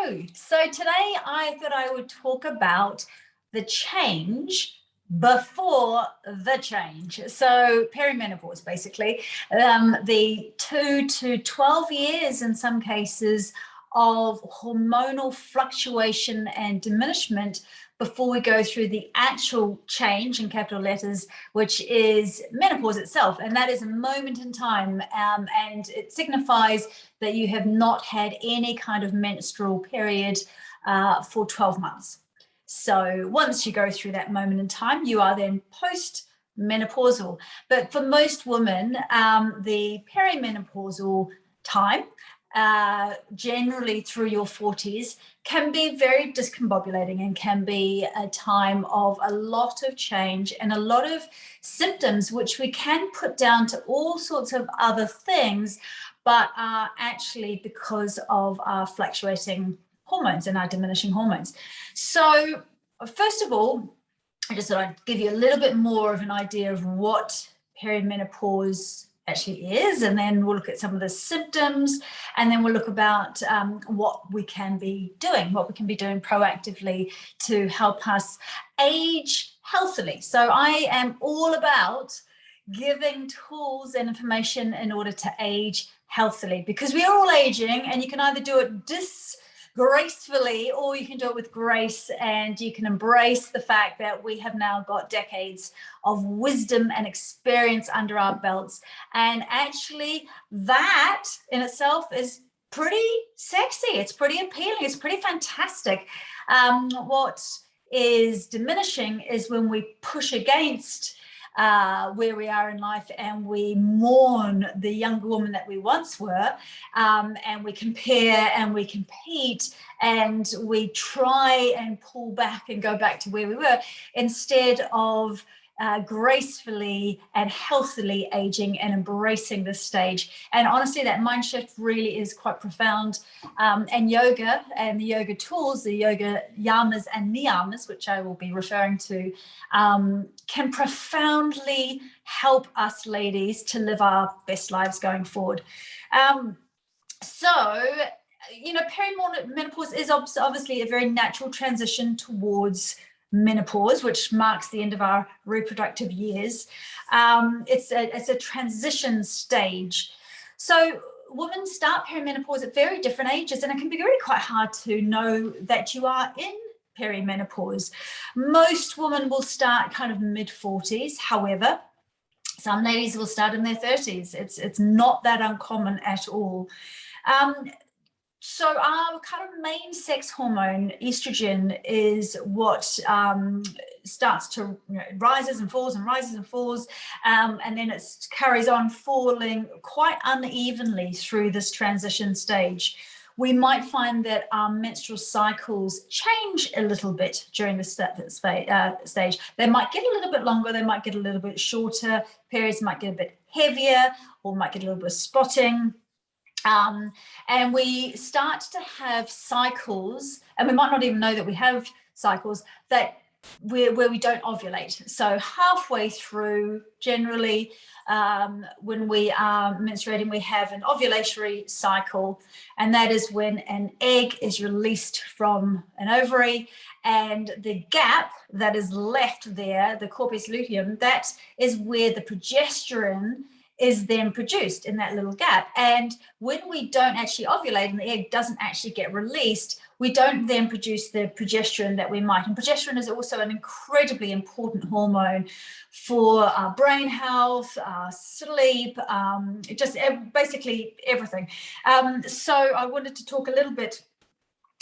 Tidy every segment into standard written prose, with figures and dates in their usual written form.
Hello. So today I thought I would talk about the change before the change. So perimenopause, basically, the 2 to 12 years in some cases of hormonal fluctuation and diminishment before we go through the actual change in capital letters, which is menopause itself. And that is a moment in time, and it signifies that you have not had any kind of menstrual period for 12 months. So once you go through that moment in time, you are then post-menopausal. But for most women, the perimenopausal time, generally through your 40s, can be very discombobulating and can be a time of a lot of change and a lot of symptoms, which we can put down to all sorts of other things, but are actually because of our fluctuating hormones and our diminishing hormones. So first of all, I just thought I'd give you a little bit more of an idea of what perimenopause actually is, and then we'll look at some of the symptoms, and then we'll look about what we can be doing proactively to help us age healthily. So I am all about giving tools and information in order to age healthily, because we are all aging, and you can either do it disgracefully or you can do it with grace, and you can embrace the fact that we have now got decades of wisdom and experience under our belts. And actually that in itself is pretty sexy, it's pretty appealing, it's pretty fantastic. What is diminishing is when we push against where we are in life, and we mourn the younger woman that we once were, and we compare and we compete, and we try and pull back and go back to where we were, instead of gracefully and healthily aging and embracing this stage. And honestly, that mind shift really is quite profound. And yoga and the yoga tools, the yoga yamas and niyamas, which I will be referring to, can profoundly help us ladies to live our best lives going forward. Perimenopause is obviously a very natural transition towards menopause, which marks the end of our reproductive years. It's a transition stage. So women start perimenopause at very different ages, and it can be really quite hard to know that you are in perimenopause. Most women will start kind of mid-40s. However, some ladies will start in their 30s. It's not that uncommon at all. So our kind of main sex hormone, estrogen, is what starts to rises and falls and rises and falls, and then it carries on falling quite unevenly through this transition stage. We might find that our menstrual cycles change a little bit during the stage. They might get a little bit longer, they might get a little bit shorter, periods might get a bit heavier, or might get a little bit of spotting. And we start to have cycles, and we might not even know that we have cycles, that where we don't ovulate. So halfway through, generally, when we are menstruating, we have an ovulatory cycle, and that is when an egg is released from an ovary, and the gap that is left there, the corpus luteum, that is where the progesterone is then produced in that little gap. And when we don't actually ovulate and the egg doesn't actually get released, we don't then produce the progesterone that we might. And progesterone is also an incredibly important hormone for our brain health, our sleep, just basically everything. So I wanted to talk a little bit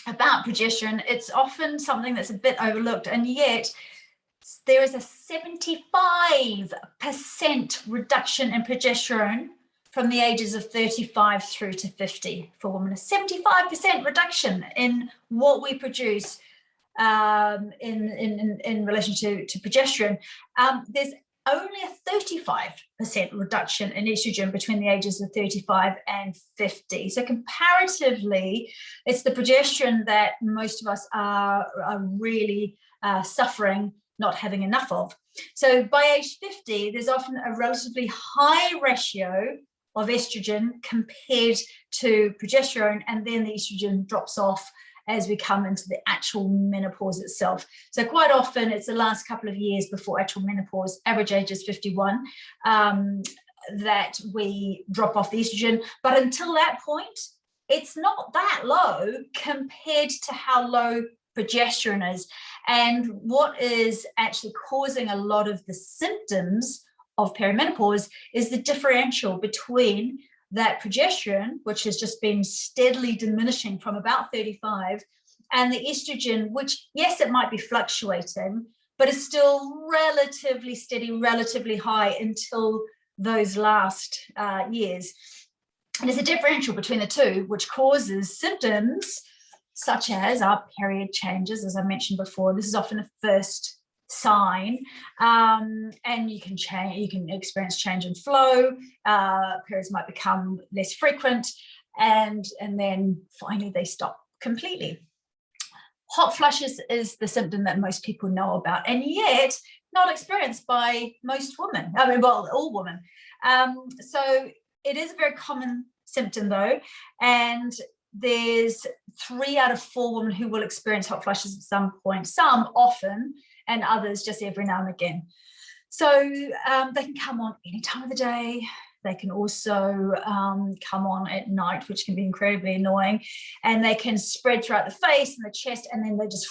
about progesterone. It's often something that's a bit overlooked, and yet there is a 75% reduction in progesterone from the ages of 35 through to 50 for women. A 75% reduction in what we produce in relation to progesterone. There's only a 35% reduction in estrogen between the ages of 35 and 50. So comparatively, it's the progesterone that most of us are really suffering not having enough of. So by age 50, there's often a relatively high ratio of estrogen compared to progesterone, and then the estrogen drops off as we come into the actual menopause itself. So quite often it's the last couple of years before actual menopause, average age is 51, that we drop off the estrogen. But until that point, it's not that low compared to how low progesterone is. And what is actually causing a lot of the symptoms of perimenopause is the differential between that progesterone, which has just been steadily diminishing from about 35, and the estrogen, which, yes, it might be fluctuating, but is still relatively steady, relatively high until those last years. And there's a differential between the two, which causes symptoms such as our period changes, as I mentioned before. This is often a first sign, and you can experience change in flow. Periods might become less frequent, and then finally they stop completely. Hot flushes is the symptom that most people know about, and yet not experienced by most women. I mean, well, all women. So it is a very common symptom though, and there's 3 out of 4 women who will experience hot flushes at some point, some often, and others just every now and again. So they can come on any time of the day. They can also come on at night, which can be incredibly annoying, and they can spread throughout the face and the chest, and then they just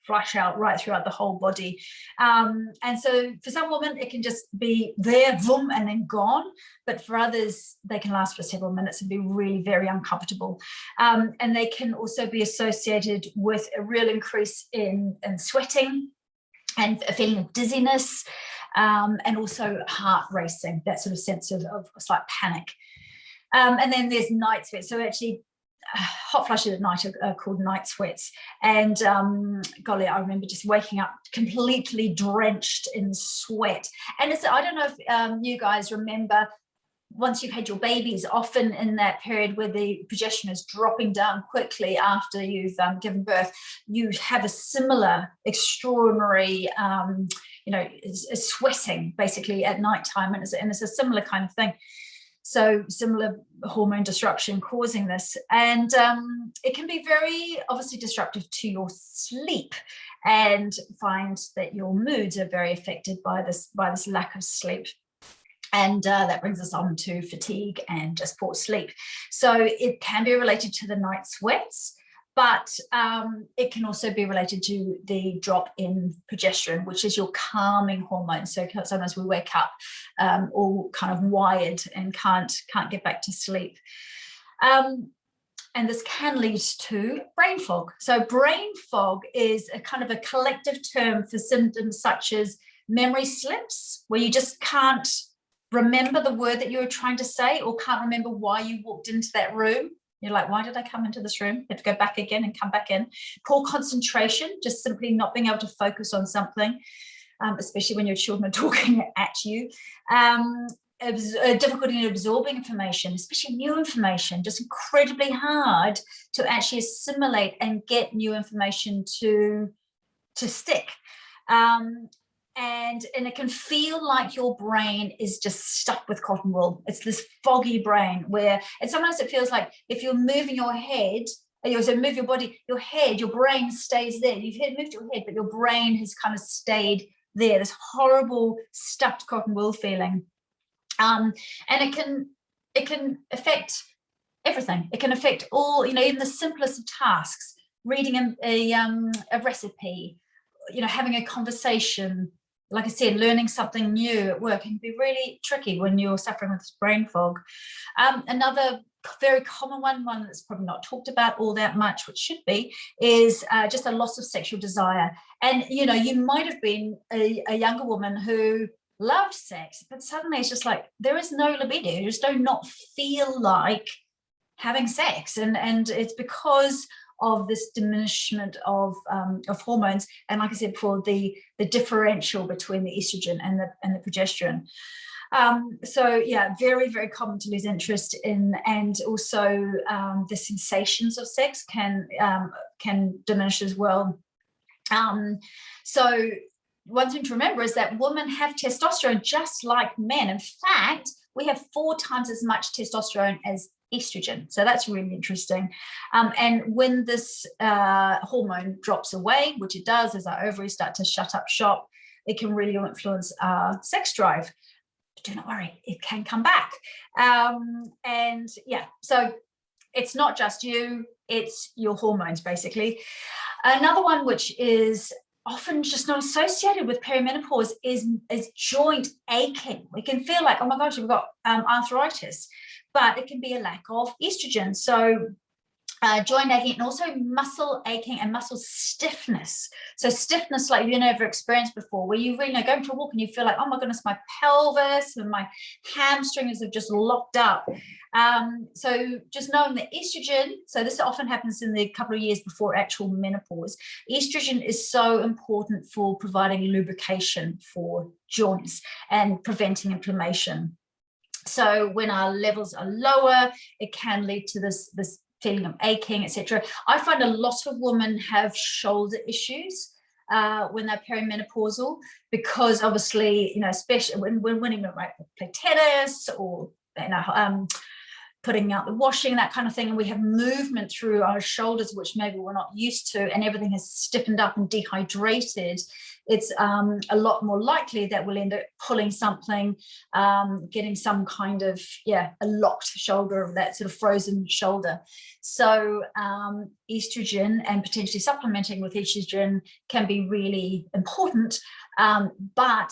flush out right throughout the whole body. And so for some women, it can just be there, boom, and then gone. But for others, they can last for several minutes and be really very uncomfortable. And they can also be associated with a real increase in sweating and a feeling of dizziness, and also heart racing, that sort of sense of slight panic. And then there's night sweats. So actually, hot flushes at night are called night sweats. And golly, I remember just waking up completely drenched in sweat. And it's, I don't know if you guys remember, once you've had your babies, often in that period where the progesterone is dropping down quickly after you've given birth, you have a similar extraordinary, sweating basically at nighttime, and it's a similar kind of thing. So similar hormone disruption causing this. And it can be very obviously disruptive to your sleep, and find that your moods are very affected by this lack of sleep. And that brings us on to fatigue and just poor sleep. So it can be related to the night sweats, but it can also be related to the drop in progesterone, which is your calming hormone. So sometimes we wake up all kind of wired and can't get back to sleep. And this can lead to brain fog. So brain fog is a kind of a collective term for symptoms such as memory slips, where you just can't remember the word that you were trying to say, or can't remember why you walked into that room. You're like, why did I come into this room? You have to go back again and come back in. Poor concentration, just simply not being able to focus on something, especially when your children are talking at you. Difficulty in absorbing information, especially new information, just incredibly hard to actually assimilate and get new information to stick. And it can feel like your brain is just stuck with cotton wool. It's this foggy brain and sometimes it feels like if you're moving your head, you also move your body, your head, your brain stays there. You've moved your head, but your brain has kind of stayed there, this horrible stuffed cotton wool feeling. And it can affect everything. It can affect all, even the simplest of tasks, reading a recipe, having a conversation. Like I said, learning something new at work can be really tricky when you're suffering with brain fog. Another very common one that's probably not talked about all that much, which should be, is just a loss of sexual desire. And, you might have been a younger woman who loved sex, but suddenly it's just like, there is no libido. You just do not feel like having sex. And it's because of this diminishment of hormones, and like I said before, the differential between the estrogen and the progesterone. So yeah, very, very common to lose interest in, and also the sensations of sex can diminish as well. So one thing to remember is that women have testosterone just like men. In fact, we have 4 times as much testosterone as estrogen. So that's really interesting. And when this hormone drops away, which it does as our ovaries start to shut up shop, it can really influence our sex drive. But do not worry, it can come back. And yeah, so it's not just you, it's your hormones, basically. Another one, which is often just not associated with perimenopause, is joint aching. We can feel like, oh my gosh, we've got arthritis, but it can be a lack of estrogen. So joint aching, and also muscle aching and muscle stiffness. So stiffness, like you've never experienced before, where you really know, going for a walk and you feel like, oh my goodness, my pelvis and my hamstrings have just locked up. So just knowing that estrogen, so this often happens in the couple of years before actual menopause, estrogen is so important for providing lubrication for joints and preventing inflammation. So when our levels are lower, it can lead to this feeling of aching, etc. I find a lot of women have shoulder issues when they're perimenopausal, because obviously, you know, especially when women might play tennis or, you know, putting out the washing, that kind of thing, and we have movement through our shoulders, which maybe we're not used to, and everything has stiffened up and dehydrated, it's a lot more likely that we'll end up pulling something, getting some kind of, a locked shoulder, that sort of frozen shoulder. So estrogen, and potentially supplementing with estrogen, can be really important, but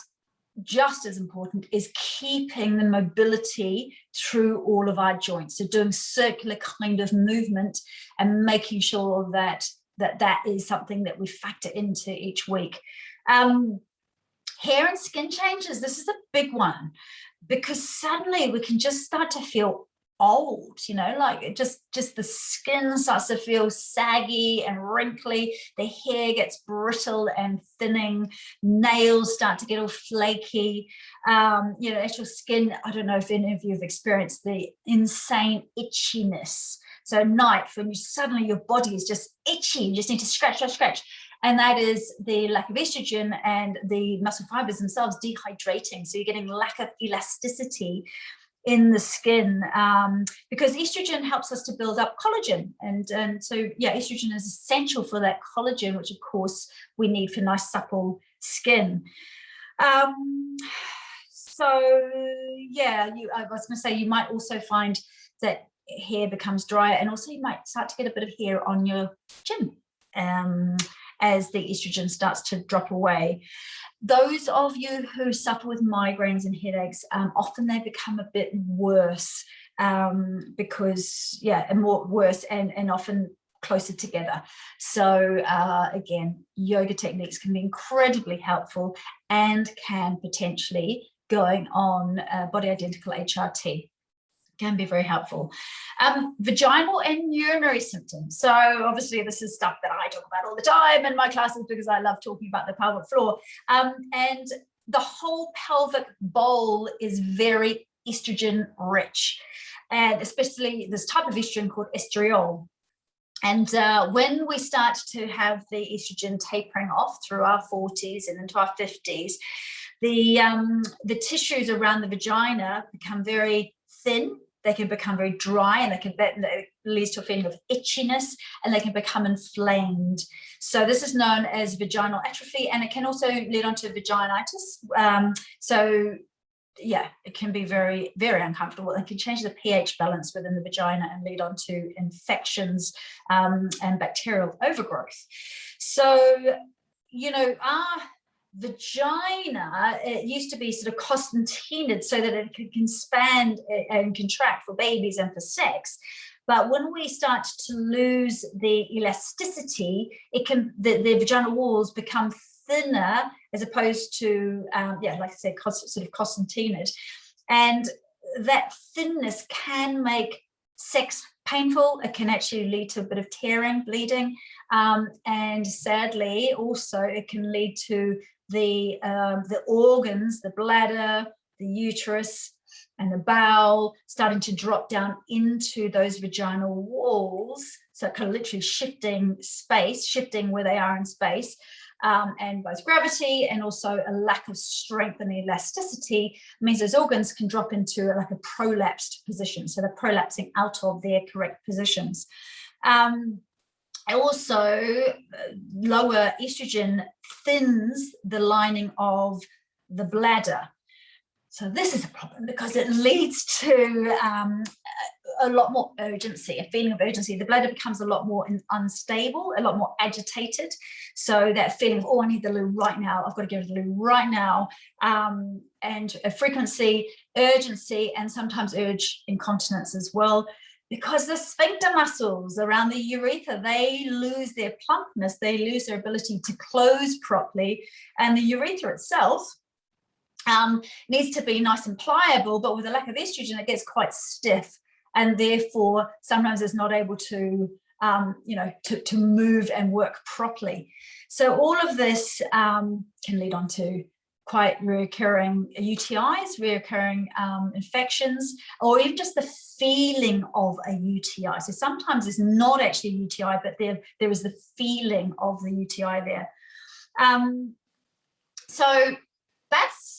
just as important is keeping the mobility through all of our joints. So doing circular kind of movement and making sure that is something that we factor into each week. Hair and skin changes, this is a big one, because suddenly we can just start to feel old, you know, like it just the skin starts to feel saggy and wrinkly, the hair gets brittle and thinning, nails start to get all flaky, you know, actual skin. I don't know if any of you have experienced the insane itchiness. So at night, when you suddenly, your body is just itchy, you just need to scratch. And that is the lack of estrogen and the muscle fibers themselves dehydrating. So you're getting lack of elasticity in the skin, because estrogen helps us to build up collagen, and so estrogen is essential for that collagen, which of course we need for nice supple skin. I was going to say, you might also find that hair becomes drier, and also you might start to get a bit of hair on your chin as the estrogen starts to drop away. Those of you who suffer with migraines and headaches, often they become a bit worse, because worse and often closer together. So again, yoga techniques can be incredibly helpful and can potentially, going on body identical HRT, can be very helpful. Vaginal and urinary symptoms. So obviously this is stuff that I talk about all the time in my classes, because I love talking about the pelvic floor. And the whole pelvic bowl is very estrogen rich, and especially this type of estrogen called estriol. And when we start to have the estrogen tapering off through our 40s and into our 50s, the tissues around the vagina become very thin. They can become very dry, and that leads to a feeling of itchiness, and they can become inflamed. So this is known as vaginal atrophy, and it can also lead on to vaginitis. It can be very, very uncomfortable. It can change the pH balance within the vagina and lead on to infections and bacterial overgrowth. So, you know, our vagina, it used to be sort of costantinaed so that it could expand and contract for babies and for sex. But when we start to lose the elasticity, the vaginal walls become thinner, as opposed to, like I said, sort of costantinaed. And that thinness can make sex painful. It can actually lead to a bit of tearing, bleeding. And sadly, also, it can lead to the organs, the bladder, the uterus, and the bowel starting to drop down into those vaginal walls. So kind of literally shifting where they are in space. and both gravity and also a lack of strength and elasticity means those organs can drop into like a prolapsed position. So they're prolapsing out of their correct positions. Also, lower estrogen thins the lining of the bladder. So this is a problem because it leads to a lot more urgency, a feeling of urgency. The bladder becomes a lot more unstable, a lot more agitated. So that feeling of, oh, I need the loo right now. I've got to go to the loo right now. And a frequency, urgency, and sometimes urge incontinence as well. Because the sphincter muscles around the urethra, they lose their plumpness, they lose their ability to close properly. And the urethra itself needs to be nice and pliable, but with a lack of estrogen, it gets quite stiff. And therefore, sometimes it's not able to, to move and work properly. So all of this can lead on to quite recurring UTIs, recurring infections, or even just the feeling of a UTI. So sometimes it's not actually a UTI, but there is the feeling of the UTI there. So that's,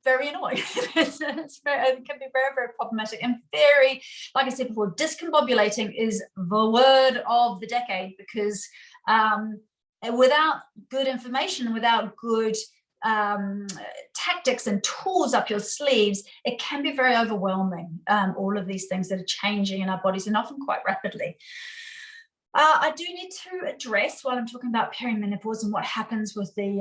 very annoying. It can be very, very problematic and very, like I said before, discombobulating is the word of the decade, because without good information, without good tactics and tools up your sleeves, it can be very overwhelming, all of these things that are changing in our bodies, and often quite rapidly. I do need to address, while I'm talking about perimenopause and what happens with the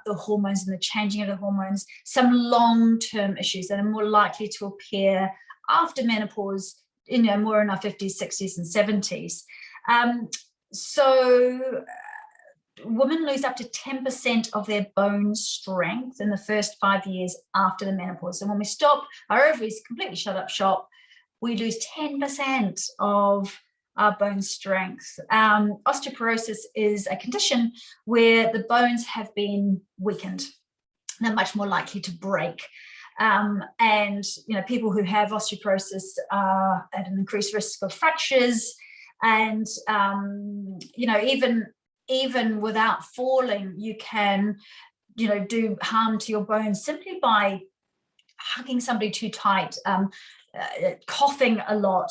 hormones and the changing of the hormones, some long-term issues that are more likely to appear after menopause, more in our 50s, 60s, and 70s. So women lose up to 10% of their bone strength in the first 5 years after the menopause. So when we stop, our ovaries completely shut up shop, we lose 10% of our bone strength. Osteoporosis is a condition where the bones have been weakened. They're much more likely to break. And people who have osteoporosis are at an increased risk of fractures. And even without falling, you can do harm to your bones simply by hugging somebody too tight, coughing a lot,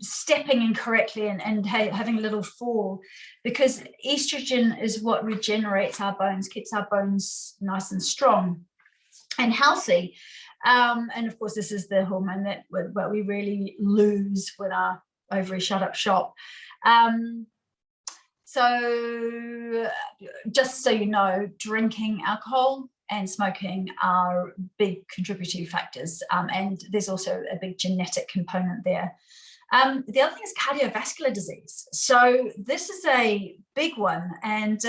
stepping incorrectly and having a little fall, because estrogen is what regenerates our bones, keeps our bones nice and strong and healthy. And of course, this is the hormone that we really lose with our ovary shut up shop. So just so you know, drinking alcohol and smoking are big contributory factors. And there's also a big genetic component there. The other thing is cardiovascular disease. So this is a big one. And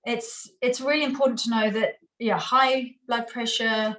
it's really important to know that high blood pressure,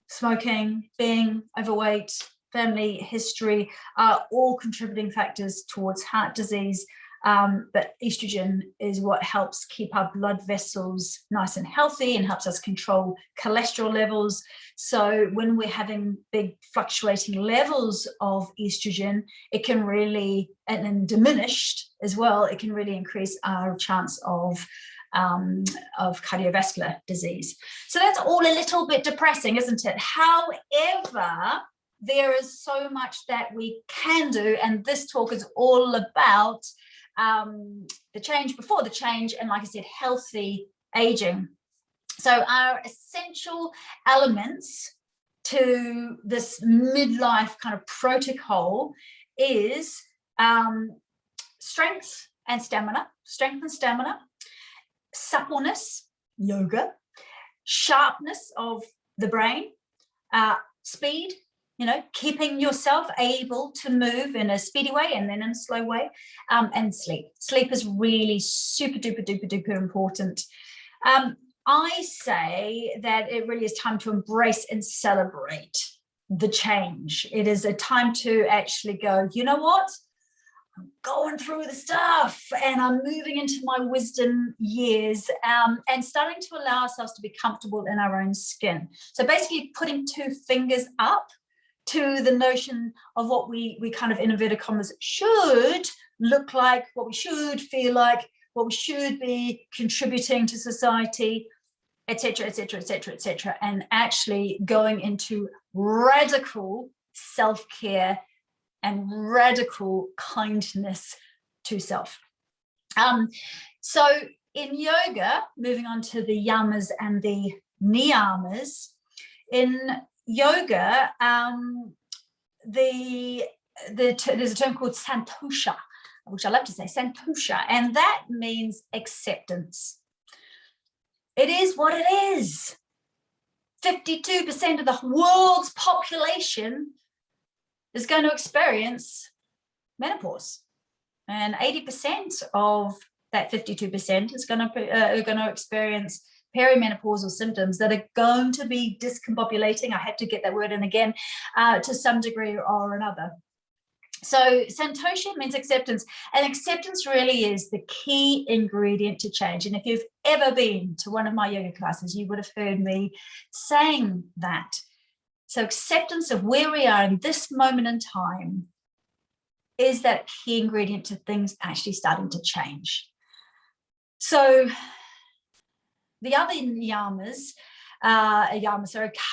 smoking, being overweight, family history are all contributing factors towards heart disease. But estrogen is what helps keep our blood vessels nice and healthy and helps us control cholesterol levels. So when we're having big fluctuating levels of estrogen, it can really, and then diminished as well, it can really increase our chance of cardiovascular disease. So that's all a little bit depressing, isn't it? However, there is so much that we can do, and this talk is all about the change before the change, and like I said, healthy aging. So our essential elements to this midlife kind of protocol is strength and stamina, suppleness, yoga, sharpness of the brain, speed, keeping yourself able to move in a speedy way and then in a slow way, and sleep. Sleep is really super duper duper duper important. I say that it really is time to embrace and celebrate the change. It is a time to actually go, you know what? I'm going through the stuff and I'm moving into my wisdom years, and starting to allow ourselves to be comfortable in our own skin. So basically putting two fingers up to the notion of what we kind of, in inverted commas, should look like, what we should feel like, what we should be contributing to society, etc., etc., etc., etc., and actually going into radical self-care and radical kindness to self. So in yoga, moving on to the yamas and the niyamas, in yoga, there's a term called santosha, which I love to say, santosha, and that means acceptance. It is what it is. 52% of the world's population is going to experience menopause, and 80% of that 52% is going to experience perimenopausal symptoms that are going to be discombobulating. I had to get that word in again, to some degree or another. So santosha means acceptance, and acceptance really is the key ingredient to change. And if you've ever been to one of my yoga classes, you would have heard me saying that. So acceptance of where we are in this moment in time is that key ingredient to things actually starting to change. So the other yamas,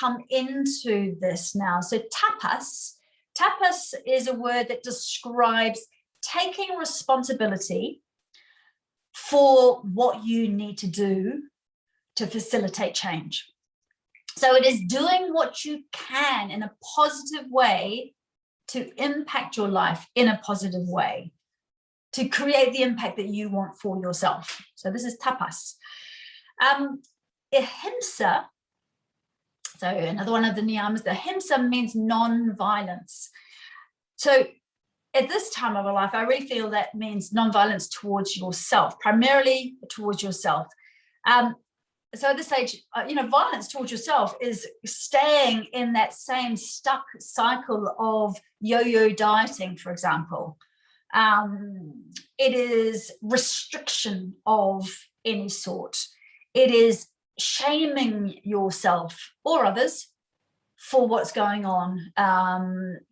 come into this now. So tapas is a word that describes taking responsibility for what you need to do to facilitate change. So it is doing what you can in a positive way to impact your life in a positive way, to create the impact that you want for yourself. So this is tapas. Ahimsa, so another one of the niyamas, the ahimsa means non-violence. So at this time of our life, I really feel that means non-violence towards yourself, primarily towards yourself. So at this age, violence towards yourself is staying in that same stuck cycle of yo-yo dieting, for example. It is restriction of any sort. It is shaming yourself or others for what's going on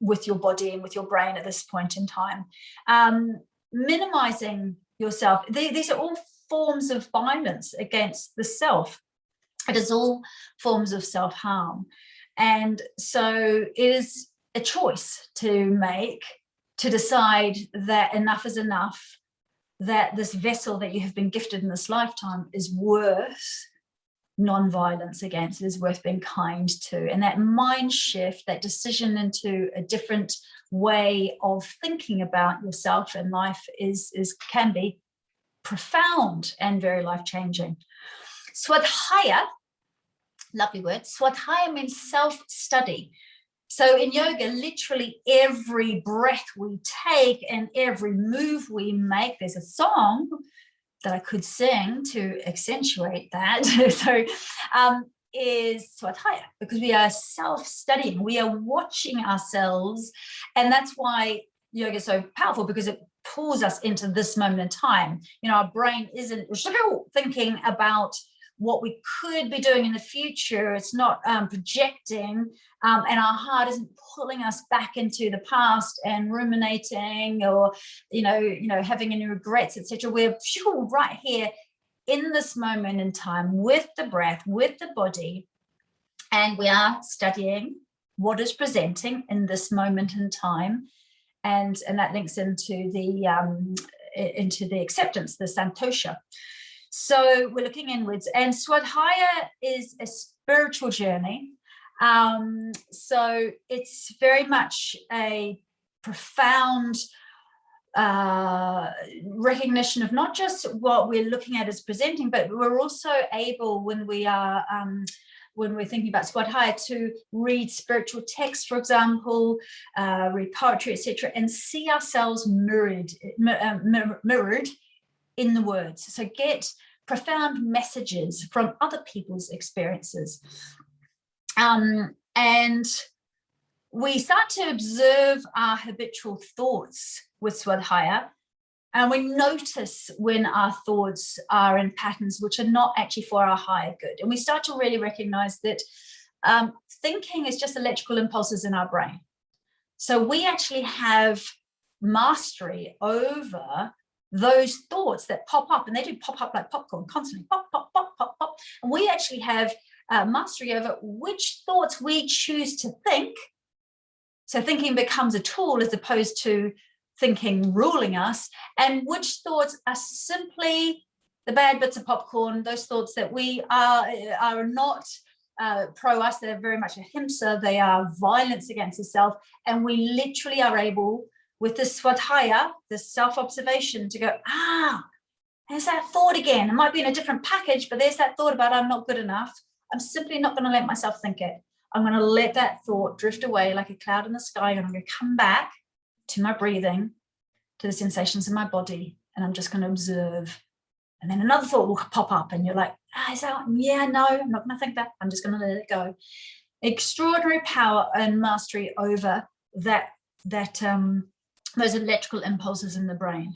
with your body and with your brain at this point in time. Minimizing yourself. These are all forms of violence against the self. It is all forms of self-harm. And so it is a choice to make, to decide that enough is enough, that this vessel that you have been gifted in this lifetime is worth non-violence against, it is worth being kind to. And that mind shift, that decision into a different way of thinking about yourself and life can be profound and very life-changing. Swadhyaya, lovely word. Swadhyaya means self-study. So in yoga, literally every breath we take and every move we make, there's a song that I could sing to accentuate that. So is Swadhyaya, because we are self-studying, we are watching ourselves, and that's why yoga is so powerful, because it pulls us into this moment in time. Our brain isn't thinking about what we could be doing in the future. It's not projecting, and our heart isn't pulling us back into the past and ruminating or having any regrets, etc. We're right here in this moment in time with the breath, with the body, and we are studying what is presenting in this moment in time, and that links into the acceptance, the santosha. So we're looking inwards, and Swadhyaya is a spiritual journey. So it's very much a profound recognition of not just what we're looking at as presenting, but we're also able, when we're thinking about Swadhyaya, to read spiritual texts, for example, read poetry, etc., and see ourselves mirrored in the words. So get profound messages from other people's experiences. And we start to observe our habitual thoughts with Swadhyaya, and we notice when our thoughts are in patterns which are not actually for our higher good. And we start to really recognize that thinking is just electrical impulses in our brain. So we actually have mastery over those thoughts that pop up, and they do pop up like popcorn constantly, pop, pop, pop, pop, pop. And we actually have mastery over which thoughts we choose to think. So thinking becomes a tool as opposed to thinking ruling us, and which thoughts are simply the bad bits of popcorn, those thoughts that we are not pro us, they're very much ahimsa, they are violence against the self, and we literally are able, with this swadhyaya, this self-observation, to go, there's that thought again. It might be in a different package, but there's that thought about I'm not good enough. I'm simply not going to let myself think it. I'm going to let that thought drift away like a cloud in the sky, and I'm going to come back to my breathing, to the sensations in my body, and I'm just going to observe. And then another thought will pop up, and you're like, is that, yeah, no, I'm not going to think that. I'm just going to let it go. Extraordinary power and mastery over those electrical impulses in the brain.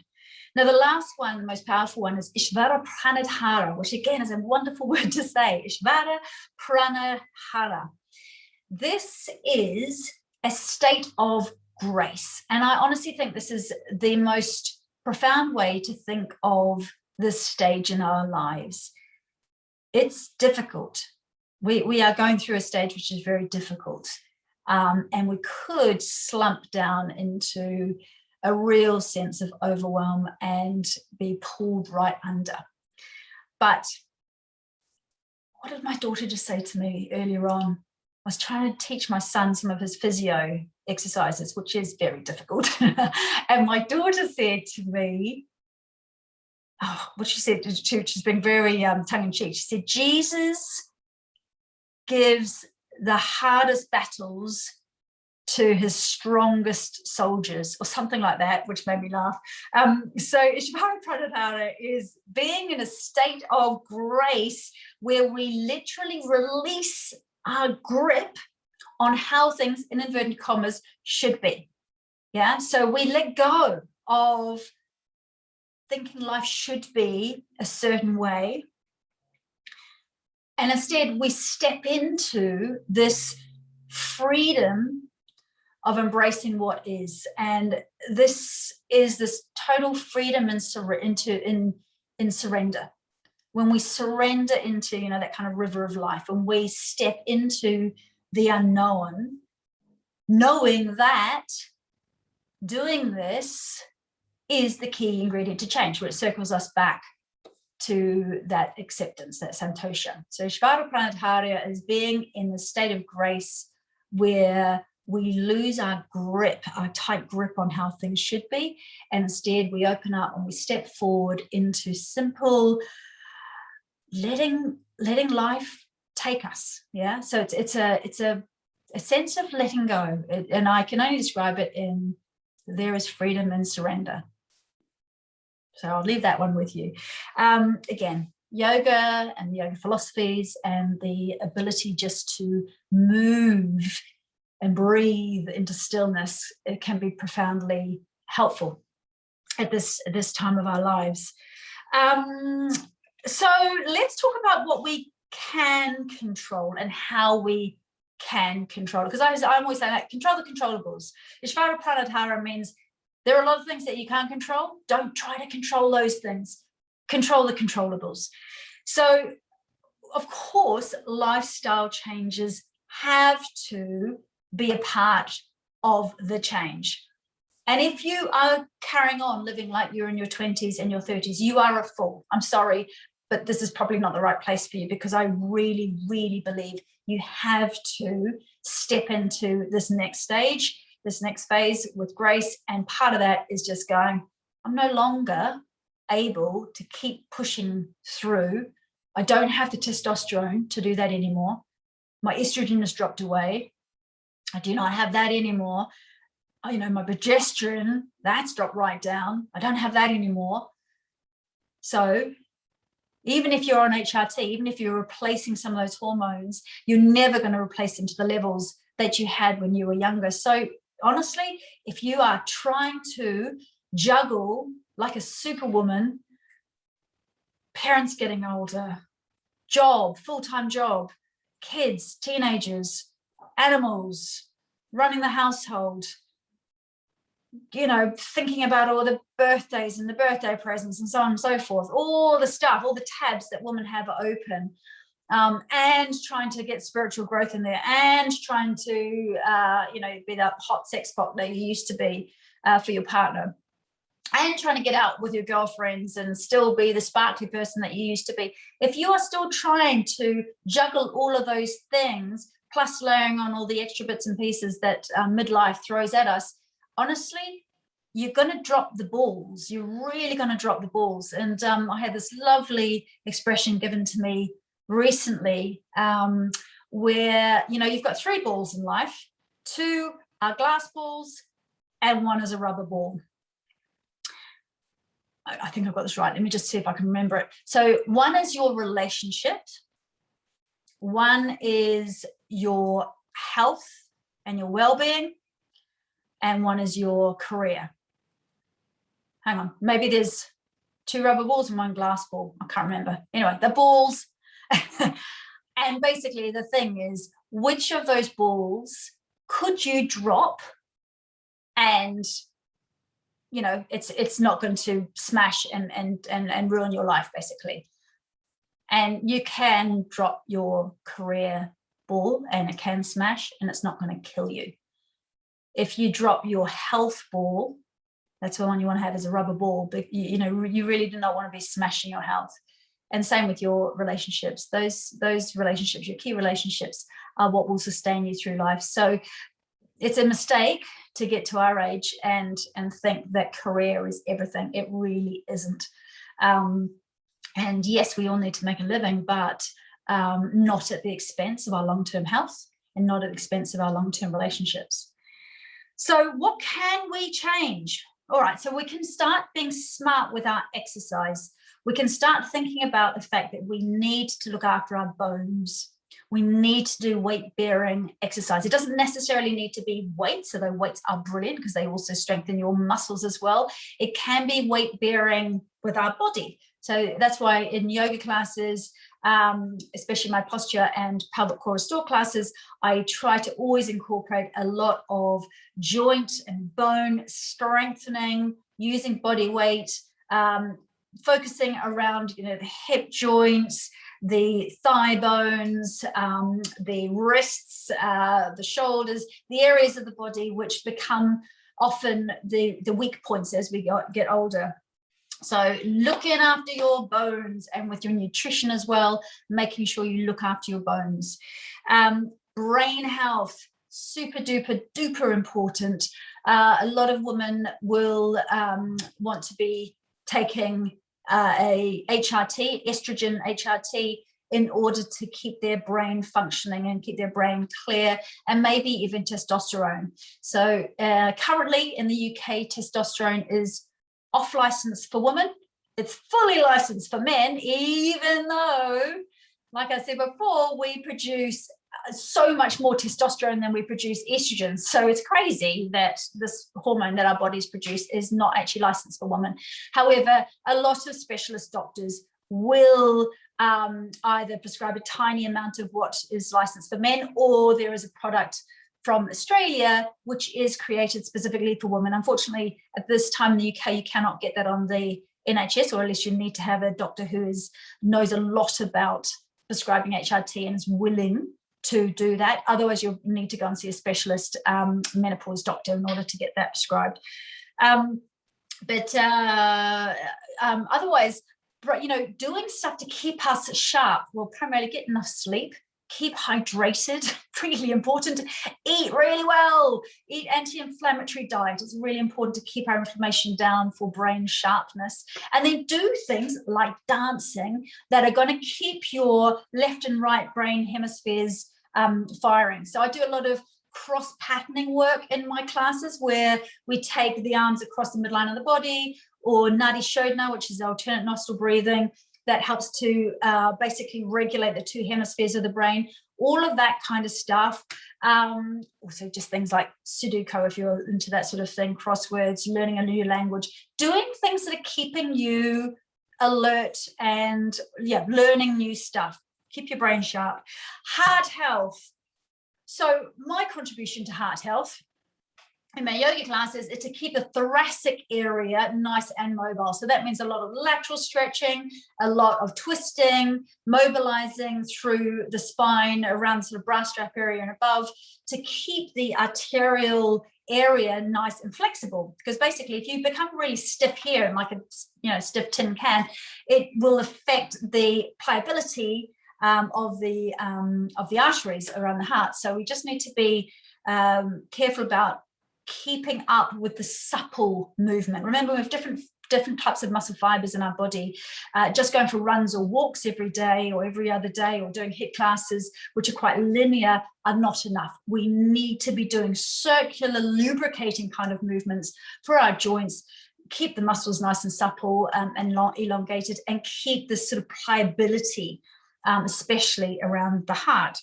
Now, the last one, the most powerful one, is Ishvara Pranadhara, which again is a wonderful word to say. Ishvara Pranadhara. This is a state of grace. And I honestly think this is the most profound way to think of this stage in our lives. It's difficult. We are going through a stage which is very difficult. And we could slump down into a real sense of overwhelm and be pulled right under. But what did my daughter just say to me earlier on? I was trying to teach my son some of his physio exercises, which is very difficult. And my daughter said to me, what she said, she's been very tongue-in-cheek. She said, Jesus gives the hardest battles to his strongest soldiers, or something like that, which made me laugh. So Ishvara Pranadhara is being in a state of grace where we literally release our grip on how things, in inverted commas, should be. Yeah, so we let go of thinking life should be a certain way, and instead we step into this freedom of embracing what is. And this is this total freedom in surrender. When we surrender into, that kind of river of life, and we step into the unknown, knowing that doing this is the key ingredient to change, which circles us back to that acceptance, that santosha. So Ishvara Pranadhara is being in the state of grace where we lose our grip, our tight grip on how things should be, and instead we open up and we step forward into simple letting life take us. Yeah, so it's a sense of letting go, and I can only describe it in there is freedom and surrender. So I'll leave that one with you. Again, yoga and yoga philosophies and the ability just to move and breathe into stillness, it can be profoundly helpful at this time of our lives. So let's talk about what we can control and how we can control it. Because I'm always saying, like, control the controllables. Ishvara Pranadhara means there are a lot of things that you can't control. Don't try to control those things. Control the controllables. So, of course, lifestyle changes have to be a part of the change. And if you are carrying on living like you're in your 20s and your 30s, you are a fool. I'm sorry, but this is probably not the right place for you, because I really, really believe you have to step into this next stage, this next phase with grace. And part of that is just going, I'm no longer able to keep pushing through. I don't have the testosterone to do that anymore. My estrogen has dropped away. I do not have that anymore. My progesterone, that's dropped right down. I don't have that anymore. So even if you're on HRT, even if you're replacing some of those hormones, you're never going to replace them to the levels that you had when you were younger. So honestly, if you are trying to juggle like a superwoman, parents getting older, job, full-time job, kids, teenagers, animals, running the household, thinking about all the birthdays and the birthday presents and so on and so forth, all the stuff, all the tabs that women have open, and trying to get spiritual growth in there, and trying to, be that hot sex pot that you used to be for your partner, and trying to get out with your girlfriends and still be the sparkly person that you used to be. If you are still trying to juggle all of those things, plus layering on all the extra bits and pieces that midlife throws at us, honestly, you're going to drop the balls. You're really going to drop the balls. And I had this lovely expression given to me recently, where, you've got 3 balls in life. 2 are glass balls and 1 is a rubber ball. I think I've got this right. Let me just see if I can remember it. So 1 is your relationship. 1 is your health and your well-being. And 1 is your career. Hang on, maybe there's 2 rubber balls and 1 glass ball. I can't remember. Anyway, the balls. And basically the thing is, which of those balls could you drop and it's not going to smash and ruin your life, basically. And you can drop your career ball and it can smash and it's not going to kill you. If you drop your health ball, that's the one you want to have as a rubber ball, but you really do not want to be smashing your health. And same with your relationships. Those relationships, your key relationships, are what will sustain you through life. So it's a mistake to get to our age and think that career is everything. It really isn't. And yes, we all need to make a living, but not at the expense of our long-term health and not at the expense of our long-term relationships. So what can we change? All right, so we can start being smart with our exercise. We can start thinking about the fact that we need to look after our bones. We need to do weight-bearing exercise. It doesn't necessarily need to be weights, although weights are brilliant because they also strengthen your muscles as well. It can be weight-bearing with our body. So that's why in yoga classes, especially my posture and pelvic core restore classes, I try to always incorporate a lot of joint and bone strengthening, using body weight, focusing around, the hip joints, the thigh bones, the wrists, the shoulders, the areas of the body which become often the weak points as we get older. So looking after your bones and with your nutrition as well, making sure you look after your bones. Brain health, super duper duper important. A lot of women will want to be taking a HRT, estrogen HRT, in order to keep their brain functioning and keep their brain clear, and maybe even testosterone. So currently in the UK, testosterone is off license for women. It's fully licensed for men, even though, like I said before, we produce so much more testosterone than we produce estrogen. So it's crazy that this hormone that our bodies produce is not actually licensed for women. However, a lot of specialist doctors will either prescribe a tiny amount of what is licensed for men, or there is a product from Australia which is created specifically for women. Unfortunately, at this time in the UK, you cannot get that on the NHS, or at least you need to have a doctor who knows a lot about prescribing HRT and is willing to do that. Otherwise, you'll need to go and see a specialist menopause doctor in order to get that prescribed. Otherwise, doing stuff to keep us sharp, well, primarily get enough sleep, keep hydrated, really important, eat really well, eat anti-inflammatory diet. It's really important to keep our inflammation down for brain sharpness. And then do things like dancing that are going to keep your left and right brain hemispheres firing. So I do a lot of cross patterning work in my classes where we take the arms across the midline of the body, or Nadi Shodhana, which is alternate nostril breathing, that helps to basically regulate the 2 hemispheres of the brain, all of that kind of stuff. Also just things like Sudoku, if you're into that sort of thing, crosswords, learning a new language, doing things that are keeping you alert and learning new stuff. Keep your brain sharp. Heart health. So my contribution to heart health in my yoga classes is to keep the thoracic area nice and mobile. So that means a lot of lateral stretching, a lot of twisting, mobilizing through the spine around sort of bra strap area and above to keep the arterial area nice and flexible. Because basically, if you become really stiff here and like a stiff tin can, it will affect the pliability of the arteries around the heart. So we just need to be careful about keeping up with the supple movement. Remember, we have different types of muscle fibers in our body. Just going for runs or walks every day or every other day, or doing HIIT classes, which are quite linear, are not enough. We need to be doing circular, lubricating kind of movements for our joints, keep the muscles nice and supple and elongated, and keep this sort of pliability, especially around the heart.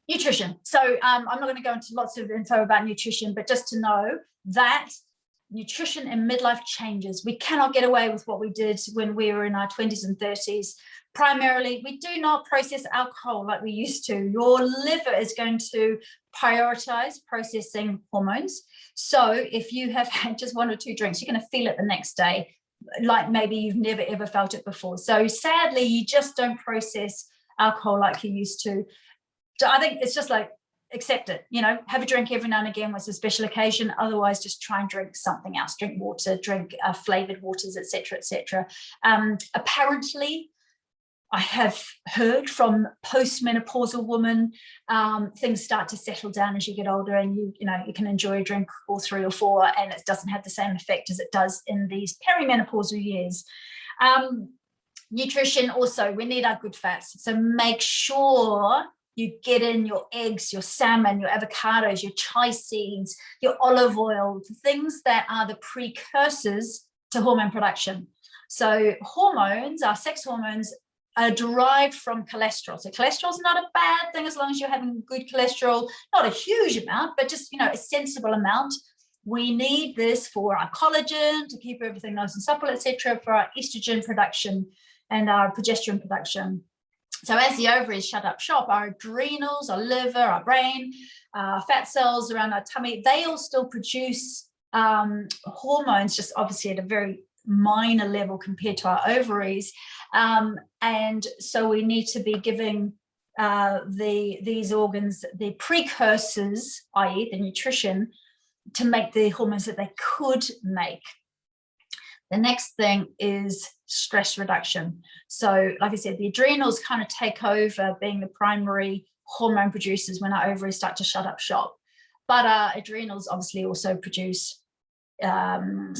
Nutrition. So I'm not going to go into lots of info about nutrition, but just to know that nutrition in midlife changes. We cannot get away with what we did when we were in our 20s and 30s. Primarily, we do not process alcohol like we used to. Your liver is going to prioritize processing hormones. So if you have had just 1 or 2 drinks, you're going to feel it the next day, like maybe you've never ever felt it before. So sadly, you just don't process alcohol like you used to. So I think it's just like, accept it, have a drink every now and again when it's a special occasion. Otherwise, just try and drink something else, drink water, drink flavored waters, etc., etc. Apparently, I have heard from post-menopausal women, things start to settle down as you get older, and you can enjoy a drink or 3 or 4, and it doesn't have the same effect as it does in these perimenopausal years. Nutrition also, we need our good fats, so make sure you get in your eggs, your salmon, your avocados, your chia seeds, your olive oil, things that are the precursors to hormone production. So hormones, our sex hormones, are derived from cholesterol. So cholesterol is not a bad thing as long as you're having good cholesterol, not a huge amount, but just, a sensible amount. We need this for our collagen, to keep everything nice and supple, etc., for our estrogen production and our progesterone production. So as the ovaries shut up shop, our adrenals, our liver, our brain, fat cells around our tummy, they all still produce hormones, just obviously at a very minor level compared to our ovaries. And so we need to be giving these organs the precursors, i.e. the nutrition, to make the hormones that they could make. The next thing is stress reduction. So like I said, the adrenals kind of take over being the primary hormone producers when our ovaries start to shut up shop. But our adrenals obviously also produce cortisol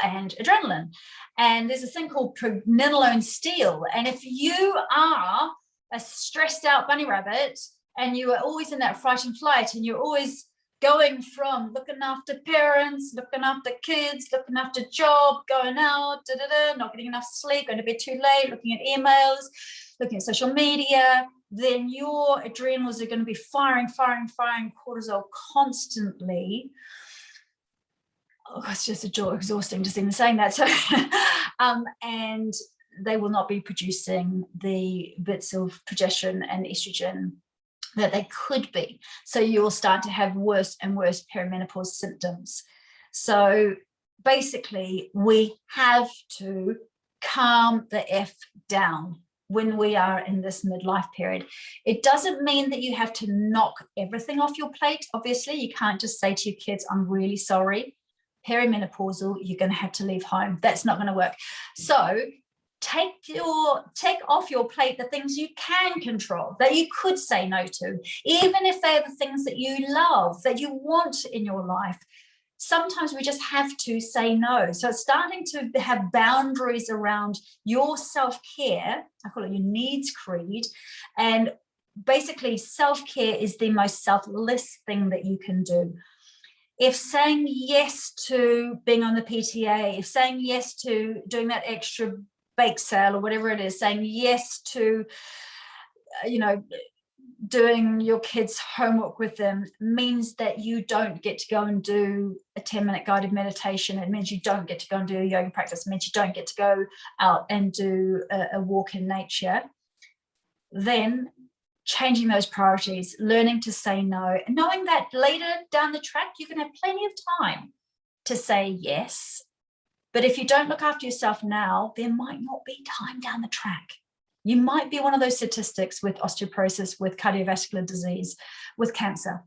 and adrenaline. And there's a thing called pregnenolone steal. And if you are a stressed out bunny rabbit and you are always in that fright and flight, and you're always going from looking after parents, looking after kids, looking after job, going out, not getting enough sleep, going to bed too late, looking at emails, looking at social media, then your adrenals are going to be firing cortisol constantly. Oh, it's just exhausting just even saying that. So, and they will not be producing the bits of progesterone and estrogen that they could be. So you will start to have worse and worse perimenopause symptoms. So basically, we have to calm the F down when we are in this midlife period. It doesn't mean that you have to knock everything off your plate. Obviously, you can't just say to your kids, I'm really sorry, perimenopausal, you're going to have to leave home. That's not going to work. So take off your plate the things you can control, that you could say no to, even if they're the things that you love, that you want in your life. Sometimes we just have to say no. So it's starting to have boundaries around your self-care. I call it your needs creed. And basically, self-care is the most selfless thing that you can do. If saying yes to being on the PTA, if saying yes to doing that extra bake sale or whatever it is, saying yes to, doing your kids' homework with them means that you don't get to go and do a 10-minute guided meditation. It means you don't get to go and do a yoga practice. It means you don't get to go out and do a walk in nature. Then changing those priorities, learning to say no, and knowing that later down the track, you can have plenty of time to say yes. But if you don't look after yourself now, there might not be time down the track. You might be one of those statistics with osteoporosis, with cardiovascular disease, with cancer.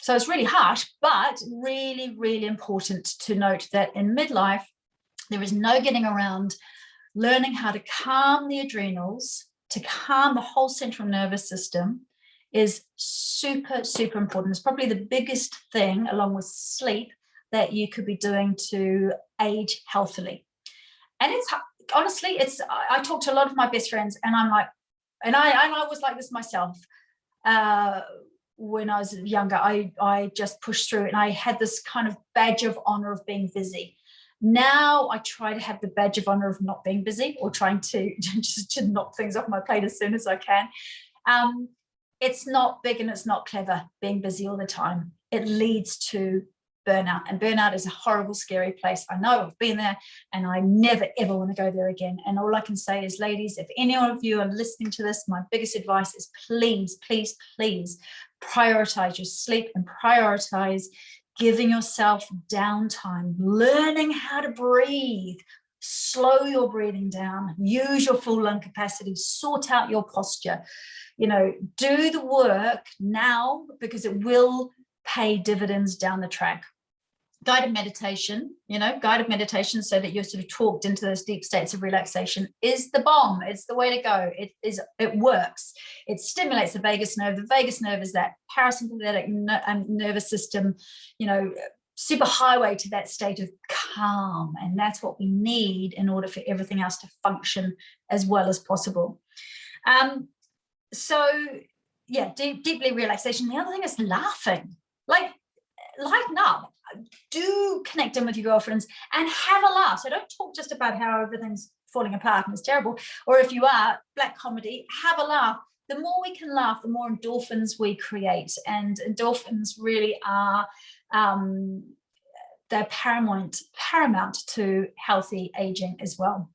So it's really harsh, but really, really important to note that in midlife, there is no getting around learning how to calm the adrenals, to calm the whole central nervous system is super, super important. It's probably the biggest thing, along with sleep, that you could be doing to age healthily. And it's honestly, I talk to a lot of my best friends, and I'm like, and I was like this myself. When I was younger, I just pushed through, and I had this kind of badge of honor of being busy. Now I try to have the badge of honor of not being busy, or trying to just to knock things off my plate as soon as I can. It's not big and it's not clever being busy all the time. It leads to burnout, and burnout is a horrible, scary place. I know, I've been there, and I never ever want to go there again. And all I can say is, ladies, if any of you are listening to this, my biggest advice is please, please, please prioritize your sleep and prioritize giving yourself downtime, learning how to breathe, slow your breathing down, use your full lung capacity, sort out your posture, do the work now, because it will pay dividends down the track. Guided meditation, so that you're sort of talked into those deep states of relaxation is the bomb. It's the way to go. It works. It stimulates the vagus nerve. The vagus nerve is that parasympathetic nervous system, super highway to that state of calm. And that's what we need in order for everything else to function as well as possible. Deeply relaxation. The other thing is laughing. Lighten up. Do connect in with your girlfriends and have a laugh. So don't talk just about how everything's falling apart and it's terrible. Or if you are, black comedy, have a laugh. The more we can laugh, the more endorphins we create. And endorphins really are they're paramount to healthy aging as well.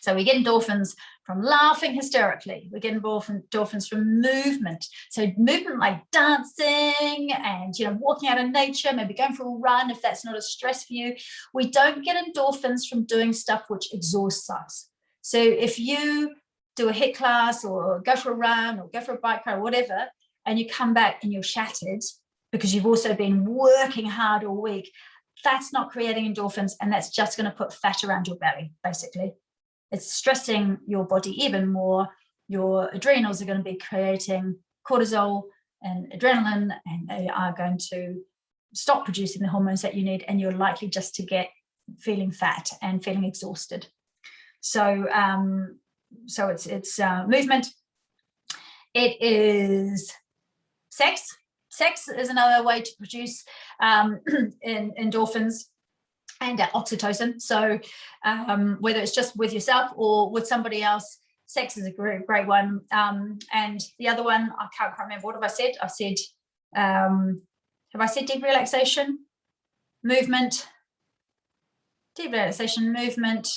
So we get endorphins from laughing hysterically. We get endorphins from movement. So movement like dancing and, walking out in nature, maybe going for a run if that's not a stress for you. We don't get endorphins from doing stuff which exhausts us. So if you do a HIIT class or go for a run or go for a bike ride or whatever, and you come back and you're shattered because you've also been working hard all week, that's not creating endorphins, and that's just going to put fat around your belly, basically. It's stressing your body even more. Your adrenals are going to be creating cortisol and adrenaline, and they are going to stop producing the hormones that you need, and you're likely just to get feeling fat and feeling exhausted. So it's movement. It is sex. Sex is another way to produce endorphins and oxytocin. So whether it's just with yourself or with somebody else, sex is a great one. And the other one, I can't remember. What have I said? Have I said deep relaxation, movement, deep relaxation, movement,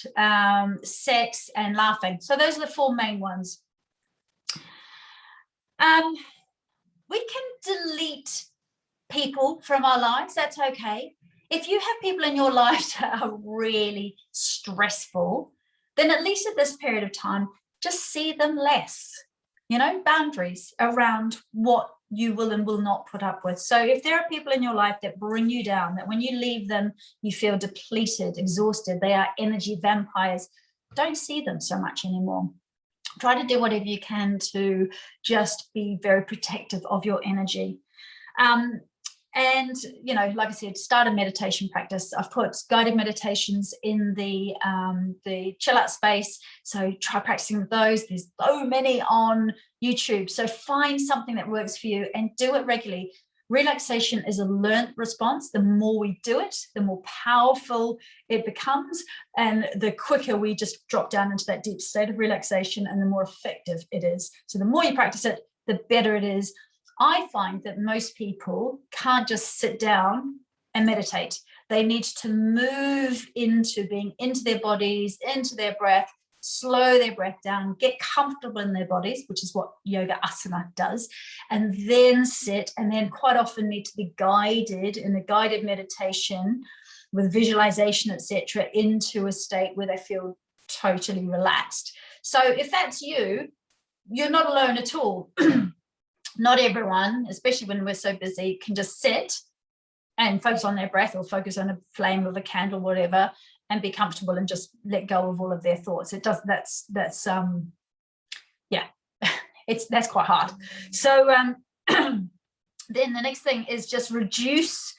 sex, and laughing. So those are the four main ones. We can delete people from our lives. That's okay. If you have people in your life that are really stressful, then at least at this period of time, just see them less. Boundaries around what you will and will not put up with. So if there are people in your life that bring you down, that when you leave them, you feel depleted, exhausted, they are energy vampires, don't see them so much anymore. Try to do whatever you can to just be very protective of your energy. And, like I said, start a meditation practice. I've put guided meditations in the chill out space. So try practicing with those. There's so many on YouTube. So find something that works for you and do it regularly. Relaxation is a learned response. The more we do it, the more powerful it becomes, and the quicker we just drop down into that deep state of relaxation, and the more effective it is. So the more you practice it, the better it is. I find that most people can't just sit down and meditate. They need to move into being into their bodies, into their breath, slow their breath down, get comfortable in their bodies, which is what yoga asana does, and then sit, and then quite often need to be guided in a guided meditation with visualization, etc., into a state where they feel totally relaxed. So if that's you, you're not alone at all. Not everyone, especially when we're so busy, can just sit and focus on their breath or focus on a flame of a candle, whatever, and be comfortable and just let go of all of their thoughts. It does. That's yeah, that's quite hard. So then the next thing is just reduce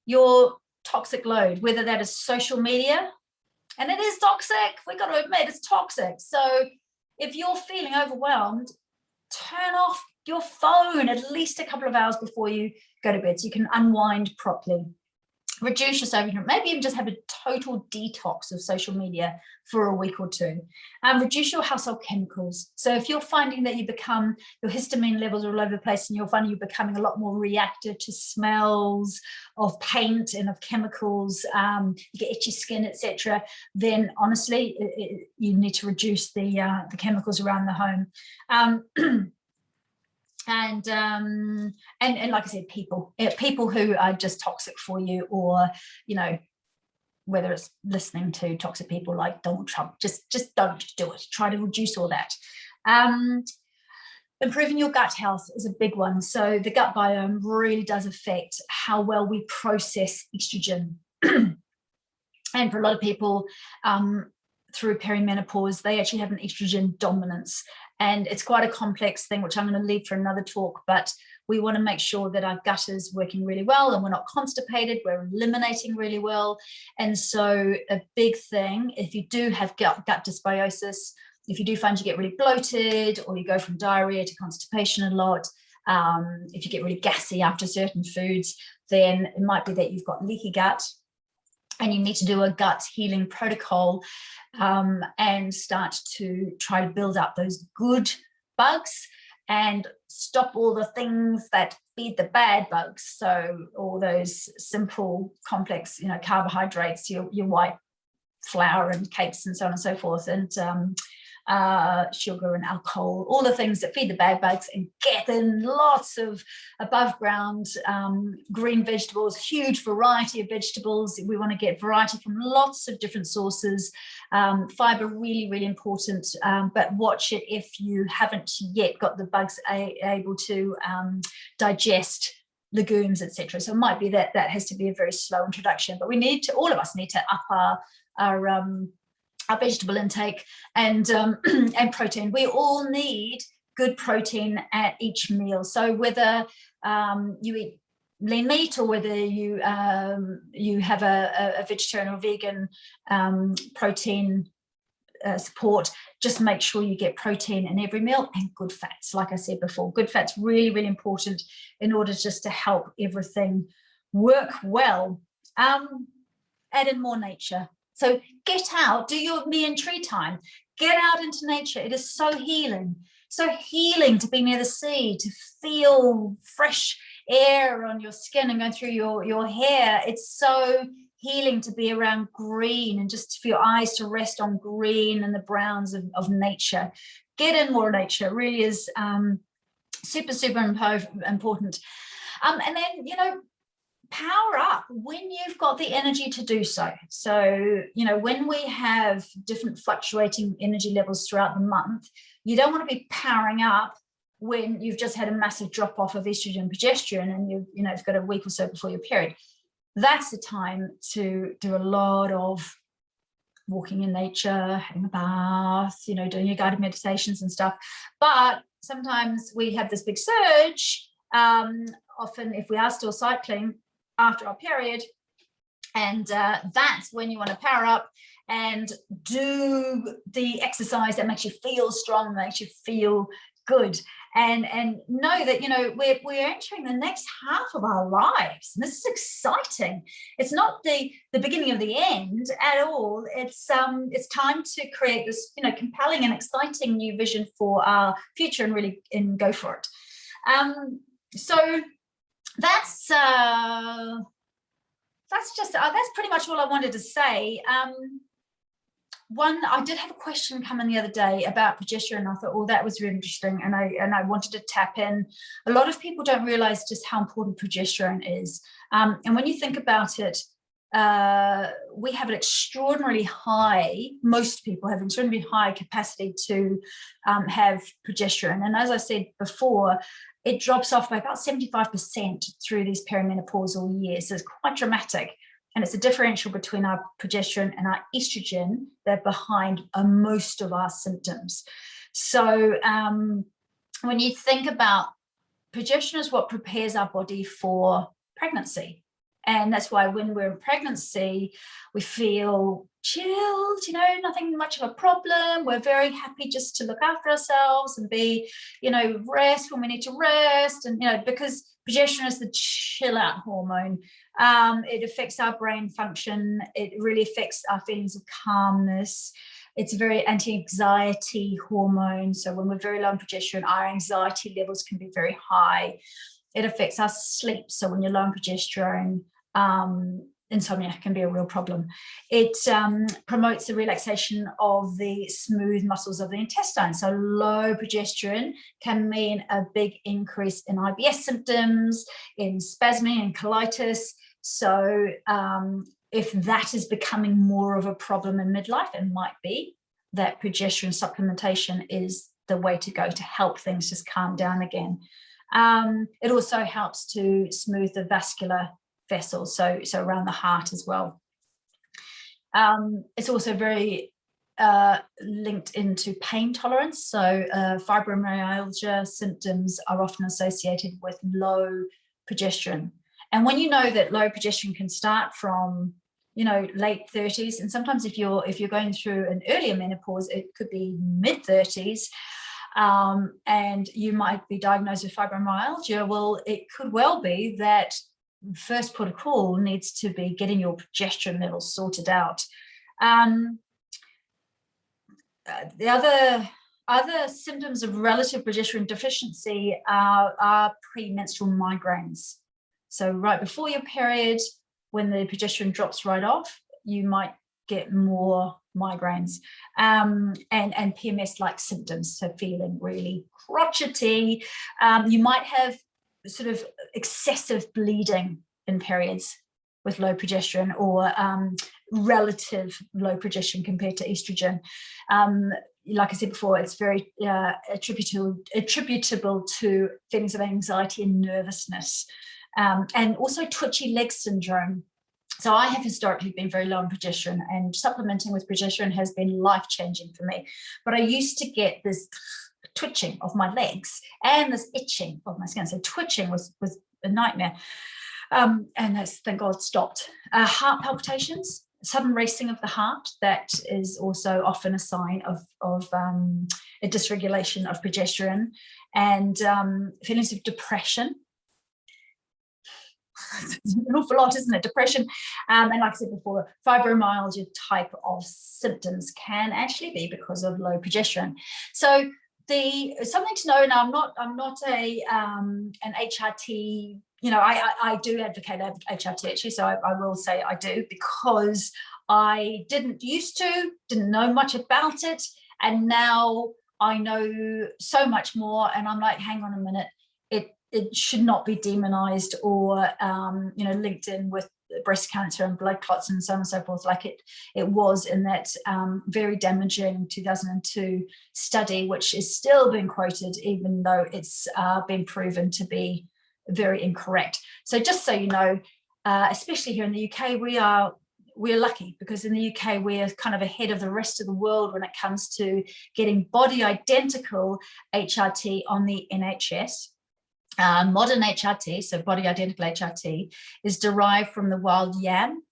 your toxic load, whether that is social media, and it is toxic. We got to admit it's toxic. So if you're feeling overwhelmed, turn off your phone at least a couple of hours before you go to bed so you can unwind properly. Reduce your social, maybe even just have a total detox of social media for a week or two. Reduce your household chemicals. So if you're finding that your histamine levels are all over the place and you're finding you're becoming a lot more reactive to smells of paint and of chemicals, you get itchy skin, etc., then honestly, you need to reduce the chemicals around the home. And like I said, people who are just toxic for you, or whether it's listening to toxic people like Donald Trump, just don't do it. Try to reduce all that. Improving your gut health is a big one. So the gut biome really does affect how well we process estrogen. And for a lot of people, through perimenopause, they actually have an estrogen dominance. And it's quite a complex thing, which I'm going to leave for another talk, but we want to make sure that our gut is working really well and we're not constipated, we're eliminating really well. And so a big thing, if you do have gut dysbiosis, if you do find you get really bloated, or you go from diarrhea to constipation a lot, if you get really gassy after certain foods, then it might be that you've got leaky gut, and you need to do a gut healing protocol and start to try to build up those good bugs and stop all the things that feed the bad bugs. So all those simple, complex, carbohydrates, your white flour and cakes and so on and so forth, and sugar and alcohol, all the things that feed the bad bugs, and get in lots of above ground green vegetables, huge variety of vegetables. We want to get variety from lots of different sources. Fiber, really, really important, but watch it if you haven't yet got the bugs able to digest legumes, etc. So it might be that has to be a very slow introduction, but all of us need to up our vegetable intake and protein. We all need good protein at each meal. So whether you eat lean meat, or whether you have a vegetarian or vegan protein support, just make sure you get protein in every meal, and good fats. Like I said before, good fats really, really important in order just to help everything work well. Add in more nature. So get out, do your me and tree time, get out into nature. It is so healing to be near the sea, to feel fresh air on your skin and going through your hair. It's so healing to be around green and just for your eyes to rest on green and the browns of nature. Get in more nature. It really is super, super important. And then, power up when you've got the energy to do so. So, when we have different fluctuating energy levels throughout the month, you don't want to be powering up when you've just had a massive drop off of estrogen and progesterone, and you've got a week or so before your period. That's the time to do a lot of walking in nature, having a bath, doing your guided meditations and stuff. But sometimes we have this big surge, often if we are still cycling after our period, and that's when you want to power up and do the exercise that makes you feel strong, makes you feel good, and know that we're entering the next half of our lives, and this is exciting. It's not the beginning of the end at all. It's time to create this compelling and exciting new vision for our future, and really go for it. So that's pretty much all I wanted to say. I did have a question come in the other day about progesterone. I thought, oh, that was really interesting, and I wanted to tap in. A lot of people don't realize just how important progesterone is, and when you think about it, we have an extraordinarily high, most people have an extraordinarily high capacity to have progesterone, and as I said before, it drops off by about 75% through these perimenopausal years. So it's quite dramatic. And it's a differential between our progesterone and our estrogen that are behind most of our symptoms. So when you think about progesterone is what prepares our body for pregnancy. And that's why when we're in pregnancy, we feel chilled, nothing much of a problem. We're very happy just to look after ourselves and be, rest when we need to rest. And, because progesterone is the chill out hormone, it affects our brain function. It really affects our feelings of calmness. It's a very anti-anxiety hormone. So when we're very low on progesterone, our anxiety levels can be very high. It affects our sleep. So when you're low on progesterone, insomnia can be a real problem. It promotes the relaxation of the smooth muscles of the intestine. So low progesterone can mean a big increase in IBS symptoms, in spasming and colitis. So if that is becoming more of a problem in midlife, it might be that progesterone supplementation is the way to go to help things just calm down again. It also helps to smooth the vascular vessels, so around the heart as well. It's also very linked into pain tolerance. So fibromyalgia symptoms are often associated with low progesterone. And when you know that low progesterone can start from late 30s, and sometimes if you're going through an earlier menopause, it could be mid 30s. And you might be diagnosed with fibromyalgia. Well, it could well be that first port of call needs to be getting your progesterone levels sorted out. The other symptoms of relative progesterone deficiency are premenstrual migraines. So right before your period, when the progesterone drops right off, you might get more migraines, and PMS-like symptoms, so feeling really crotchety. You might have sort of excessive bleeding in periods with low progesterone, or relative low progesterone compared to estrogen. Like I said before, it's very attributable to feelings of anxiety and nervousness, and also twitchy leg syndrome. So I have historically been very low on progesterone, and supplementing with progesterone has been life-changing for me. But I used to get this twitching of my legs and this itching of my skin. So twitching was a nightmare. And that's, thank God, stopped. Heart palpitations, sudden racing of the heart, that is also often a sign of a dysregulation of progesterone. And feelings of depression. It's an awful lot, isn't it? Depression, and like I said before, fibromyalgia type of symptoms can actually be because of low progesterone. So something to know. Now, I'm not an HRT. I do advocate HRT actually. So I will say I do, because I didn't know much about it, and now I know so much more. And I'm like, hang on a minute, it should not be demonized or linked in with breast cancer and blood clots and so on and so forth, like it was in that very damaging 2002 study, which is still being quoted even though it's been proven to be very incorrect. So just so you know, especially here in the UK, we're lucky, because in the UK we're kind of ahead of the rest of the world when it comes to getting body identical HRT on the NHS. Modern HRT, so body identical HRT, is derived from the wild yam,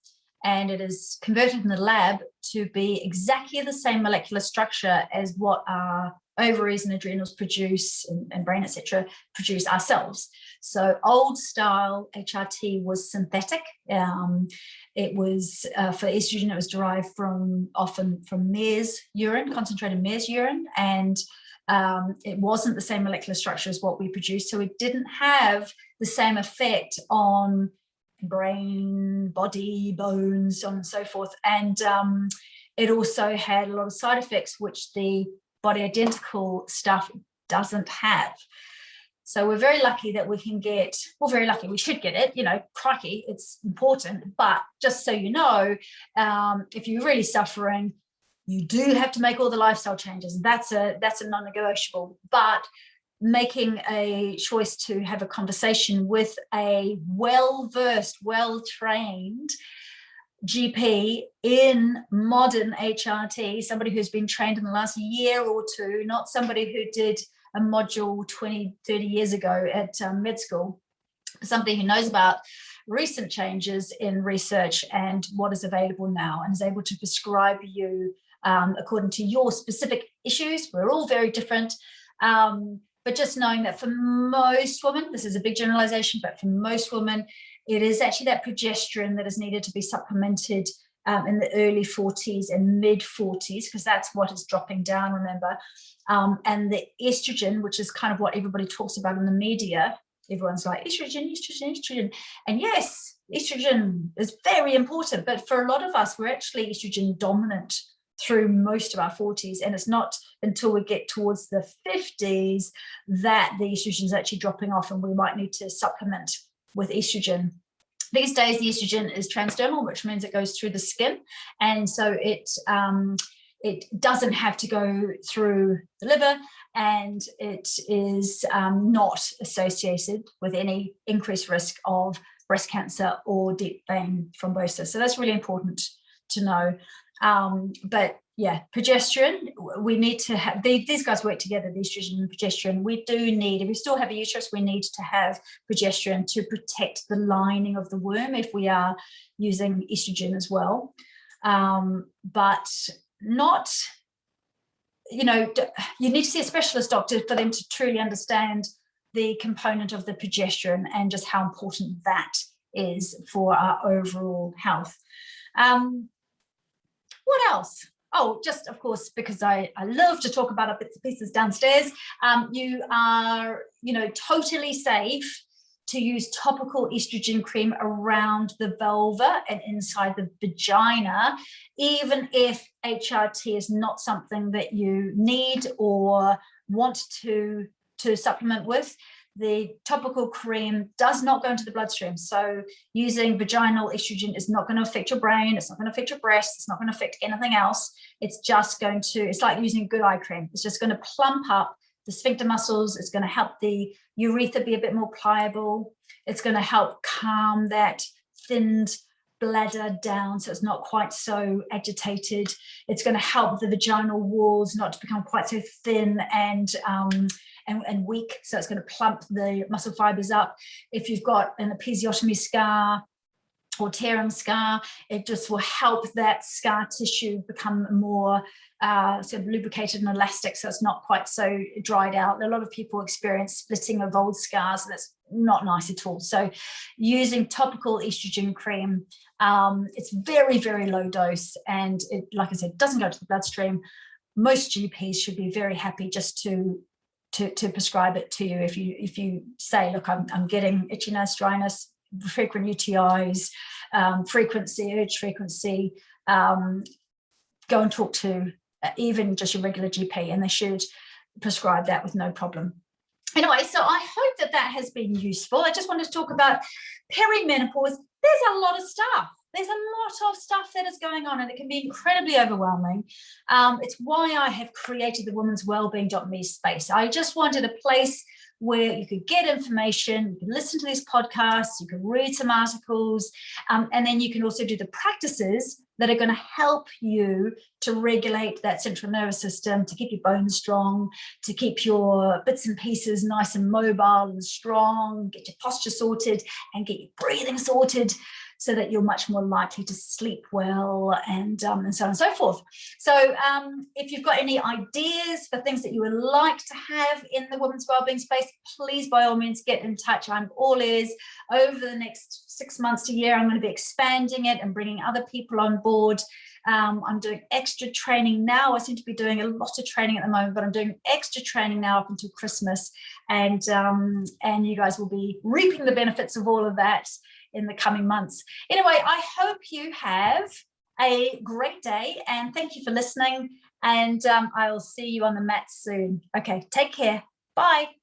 and it is converted in the lab to be exactly the same molecular structure as what our ovaries and adrenals produce, and brain, etc., produce ourselves. So old style HRT was synthetic. It was for estrogen, it was derived often from mare's urine, concentrated mare's urine, and it wasn't the same molecular structure as what we produce, so it didn't have the same effect on brain, body, bones, so on and so forth. And It also had a lot of side effects, which the body identical stuff doesn't have. So we're very lucky that we can get, well, very lucky, we should get it, crikey, it's important. But just so you know, if you're really suffering, you do have to make all the lifestyle changes. That's a non-negotiable. But making a choice to have a conversation with a well-versed, well-trained GP in modern HRT, somebody who's been trained in the last year or two, not somebody who did a module 20, 30 years ago at med school, somebody who knows about recent changes in research and what is available now and is able to prescribe you according to your specific issues. We're all very different. But just knowing that for most women, this is a big generalization, but for most women, it is actually that progesterone that is needed to be supplemented in the early 40s and mid 40s, because that's what is dropping down, remember. And the estrogen, which is kind of what everybody talks about in the media. Everyone's like, estrogen, estrogen, estrogen. And yes, estrogen is very important, but for a lot of us, we're actually estrogen dominant through most of our 40s, and it's not until we get towards the 50s that the estrogen is actually dropping off, and we might need to supplement with estrogen. These days, the estrogen is transdermal, which means it goes through the skin, and so it doesn't have to go through the liver, and it is not associated with any increased risk of breast cancer or deep vein thrombosis. So that's really important to know. But yeah, progesterone, we need to have, these guys work together, the estrogen and progesterone. We do need, if we still have a uterus, we need to have progesterone to protect the lining of the womb if we are using estrogen as well. But not, you need to see a specialist doctor for them to truly understand the component of the progesterone and just how important that is for our overall health. What else? Oh, just of course, because I love to talk about our bits and pieces downstairs. You are, totally safe to use topical estrogen cream around the vulva and inside the vagina, even if HRT is not something that you need or want to supplement with. The topical cream does not go into the bloodstream. So using vaginal estrogen is not going to affect your brain. It's not going to affect your breasts. It's not going to affect anything else. It's just going to, it's like using good eye cream. It's just going to plump up the sphincter muscles. It's going to help the urethra be a bit more pliable. It's going to help calm that thinned bladder down so it's not quite so agitated. It's going to help the vaginal walls not to become quite so thin and weak, so it's going to plump the muscle fibers up. If you've got an episiotomy scar or terum scar, it just will help that scar tissue become more sort of lubricated and elastic, so it's not quite so dried out. A lot of people experience splitting of old scars, and that's not nice at all. So using topical estrogen cream, it's very, very low dose, and it, like I said, doesn't go to the bloodstream. Most GPs should be very happy just to prescribe it to you if you say, look, I'm getting itchy nose, dryness, frequent UTIs, frequent urge frequency, go and talk to even just your regular GP, and they should prescribe that with no problem. Anyway, so I hope that has been useful. I just wanted to talk about perimenopause. There's a lot of stuff. There's a lot of stuff that is going on, and it can be incredibly overwhelming. It's why I have created the womenswellbeing.me space. I just wanted a place where you could get information, you can listen to these podcasts, you can read some articles, and then you can also do the practices that are going to help you to regulate that central nervous system, to keep your bones strong, to keep your bits and pieces nice and mobile and strong, get your posture sorted and get your breathing sorted, so that you're much more likely to sleep well, and so on and so forth. So if you've got any ideas for things that you would like to have in the women's wellbeing space, please by all means get in touch. I'm all ears. Over the next 6 months to a year, I'm going to be expanding it and bringing other people on board. I'm doing extra training now. I seem to be doing a lot of training at the moment, but I'm doing extra training now up until Christmas, and you guys will be reaping the benefits of all of that in the coming months. Anyway, I hope you have a great day, and thank you for listening. And I'll see you on the mat soon. Okay, take care. Bye.